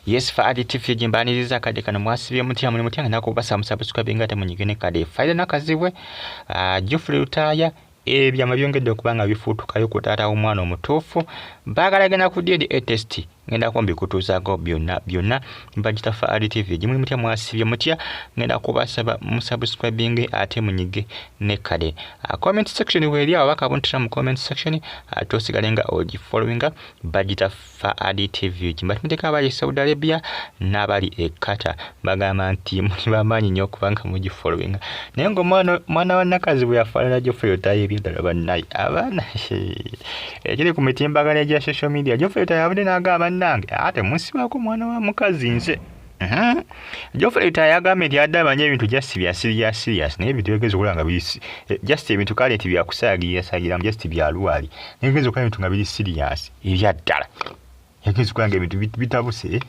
Yes Fahad TV jimbaniriza kade kana mwasibye mutya muli mutya nako basa musubscribe ngate munyigene kade faida nakazibwe Geoffrey Rutaya ebyama byongedde okubanga bifutukayo kutata omwana omutuufu bagalagana ku DNA test ngenda kombi kutuzago byonna mbajita Fahad TV jimuli mutya mwasibye mutya ngenda kubasaba musubscribing ate munyige ne kade comment section weli abaka bontira mu comment section tosigalenga oji following bajita Fahad TV jimbateka abaye Saudi Arabia nabali ekata bagamba nti muli bamanyi nnyo kubanga muji following naye ngo mwana wa nakazi bwe yafaana Geoffrey Rutaya ebyedala bannayi abana ekiri ku mitimbagano egya social media Geoffrey Rutaya abadde n'agamba nange ate musibako mwana wa mukazi nze Geoffrey Rutaya yagambye nti adde amanye ebintu just bya serious naye ebintu bigeze okulanga bisi just ebintu kale nti byakusaagira just bya luwali naye bigeze okulanga ebintu nga biri serious ebya ddala yageze okulanga ebintu bitabuse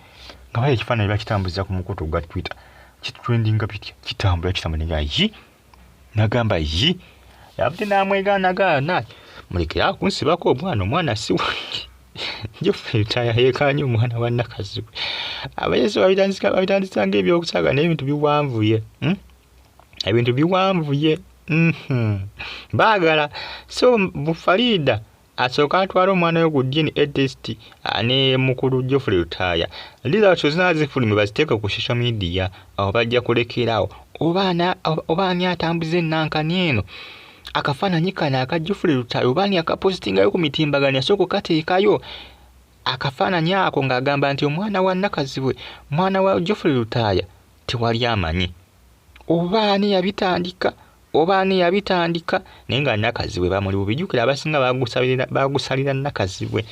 nga baye ekifaananyi bakitambuza ku mukutu gwa Twitter kitrendinga bitya kitambula kitambulenga yi nagamba yi yabute namwegaana mulekera kunsibako omwana si wange Geoffrey Rutaya yekanye omwana wa nakazi abayezi babitandika ng'ebyokusaaga n'ebintu biwanvuye ebintu biwanvuye baagala so Bufalida asooka atwala omwana we ku DNA test ne mukulu Geoffrey Rutaya liza kyozina zifulumi baziteeka ku social media aho bajja kulekerawo obaani atambuze nankani eno akafaananyi kana aka Geoffrey Rutaya obaani akapostingayo ku mitimbagano asooka kateekayo akafaananyi ako ng'agamba nti omwana wa nakazi we mwana wa Geoffrey Rutaya tewali amanyi obaani yabitandika naye nga nakazi we bamuli bubijjukira abasinga bagusalira nakazi we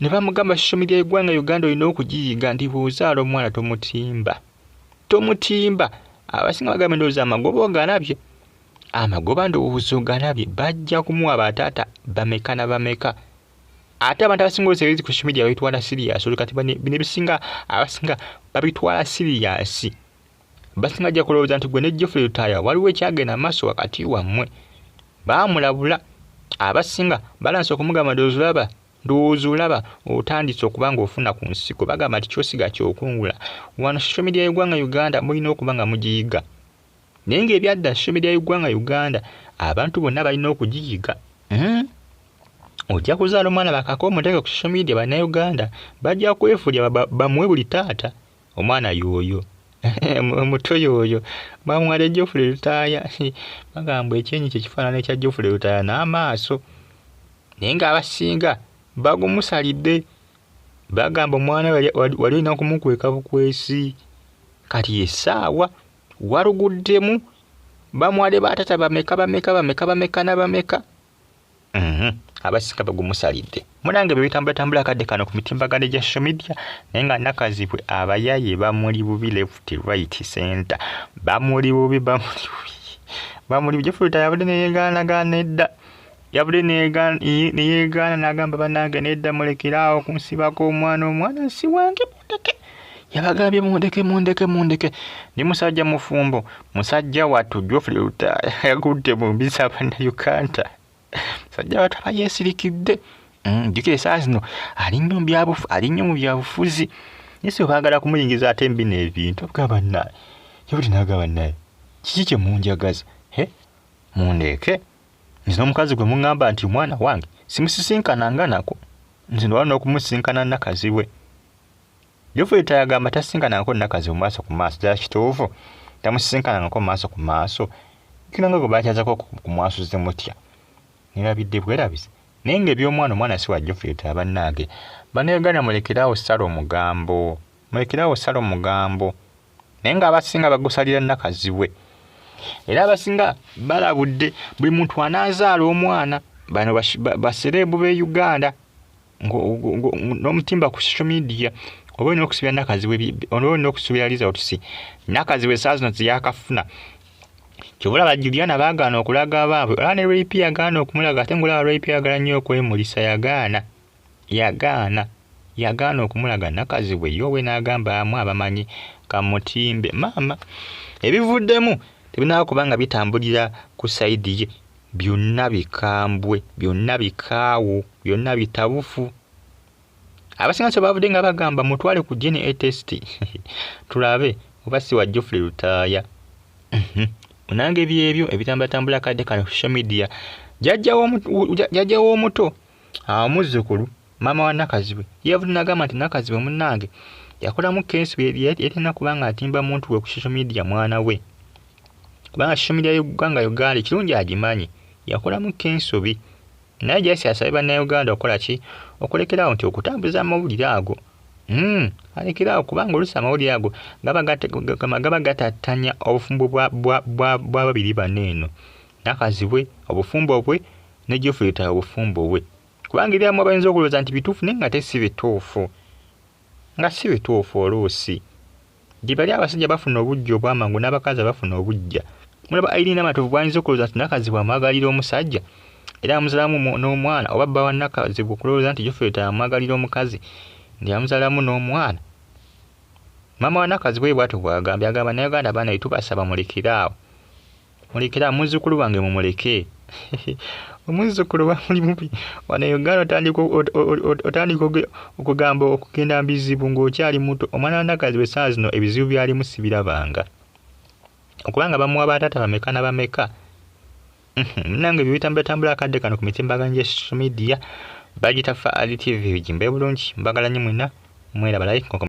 ne bamugamba social media y'eggwanga Uganda olina okugiyiga nti bw'ozaala omwana tomutimba abasinga bagamba ndowooza amagoba ndowooza ogalabye bajja kumuwa bataata bameka na bameka ate abantu abasinga olw'ebizi ku social media babitwala serious kati bino ebisinga abasinga babitwala serious basinga ajja kulowooza nti gwe ne Geoffrey Rutaya waliwo ekyagenda maaso wakati wammwe baamulabula abasinga balanse okumugamba ndowooza olaba otandise okuba nga ofuna ku nsiko bagamba nti kyosiga kyokungula wano social media y'eggwanga Uganda mulina okuba nga mugiyiga naye ng'ebyadda social media y'eggwanga Uganda abantu bonna balina okugiyiga ojja kuzaala omwana bakako omuteeke ku social media bannayuganda bajja kwefulya bamuwe buli taata omwana y'oyo omuto y'oyo bamwala Geoffrey Rutaya bagamba ekyenyi kyekifaanana ekya Geoffrey Rutaya n'amaaso naye ng'abasinga bagumusalidde bagamba omwana wali olina kumukweka bukwesi kati essaawa waluguddemu bamwale batata bameka na bameka abasinga bagumusalidde mulange bye bitambula kadde kano ku mitimbagano egya social media naye nga nakazi bwe abayaye bamuli bubi left right center bamuli bubi Geoffrey Rutaya yabadde neyegaanagaana edda yabadde neyegaana n'agamba bannange nedda mulekerawo kunsibako omwana si wange mundeke yabagambye mundeke ni musajja mufumbo musajja wattu Geoffrey Rutaya yagudde mu mbisa bannayuganda sajja watu abayesirikidde jukire saa zino alinnyo mu byabufuzi nise baagala kumuyingiza ate mbi n'ebintu agamba naye yabuli n'agamba naye kiki kye munjagaza mundeke nze n'omukazi gwe muŋŋamba nti mwana wange simusisinkananga nako nze nowala n'okumusinkana nakazi we Geoffrey Rutaya agamba tasinkanangako nakazi mu maaso ku maaso ddala kituufu tamusisinkanangako mu maaso ku maaso kinanga gwe bakyazako ku mwasuze mutya nirabidde bwerabise naye ng'ebyomwana si wa Geoffrey Rutaya bannange bannayuganda mulekerawo sala omugambo naye ng'abasinga bagusalira nakazi we era abasinga balabudde buli muntu anaazaala omwana bano baserebu b'e Uganda n'omutimba ku social media oba olina okusubira nakazi we olina okusubira liza otusi nakazi we saa zino ziyakafuna kyobulaba Juliana baagaana okulaga abaabwe era ne Rape yagaana okumulaga ate ng'olaba Rape yagala nnyo okwemulisa yagaana okumulaga nakazi we yowe n'agamba amu abamanyi kamutimbe maama ebivuddemu tebinaba kubanga bitambulira ku sayidi ye byonna bikambwe byonna bikaawo byonna bitabufu abasinga so bavudde nga bagamba mutwale ku DNA test tulabe oba si wa Geoffrey Lutaaya. Munange byebyo ebitambatambula kadde kano social media. Jjajjawo omuto muzzukulu maama wa Nakazibwe yavudde n'agamba nti Nakazibwe munnange yakolamu keesu yalina kubanga atimba muntu we ku social media mwana we, kubanga social media y'eggwanga Uganda kirungi agimanyi. Yakolamu kensobi naye gyesi asabye bannayuganda okukola ki? Okulekerawo nti okutambuza amawulire ago. Alekerawo kubanga oluusi amawulire ago gaba gatattanya obufumbo bwa babiri bano eno, Nakazibwe obufumbo bwe ne Geoffrey Lutaaya obufumbo bwe, kubanga ebyamu bayinza okulowooza nti bituufu naye nga si bituufu, nga si bituufu. Oluusi gye bali abasajja bafuna obujja obwamangu n'abakazi bafuna obujja. Mulaba Irene Namatovu bwayinza okulowooza nti Nakazibwe amwagalira omusajja era amuzaalamu n'omwana, oba bba wa Nakazibwe okulowooza nti Geoffrey Lutaaya amwagalira omukazi ndi amuzaalamu n'omwana. Maama wa Nakazibwe bw'atyo bw'agambye, agamba Nayuganda baana tubasaba mulekeraawo, muzzukulu wange mumuleke. Omuzzukulu wa muli mubi wano Uganda otandika okugamba okugenda mbizibu ng'okyali muto. Omwana wa Nakazibwe essaawa zino ebizibu byalimu sibirabanga, okubanga bamuwa bataata bameka na bameka. Munnange ebyo bitambula akadde kano ku mitimbagano gya social media bagita Faali TV. Jimbe bulungi, mbagala nnyo mwenna, mweraba.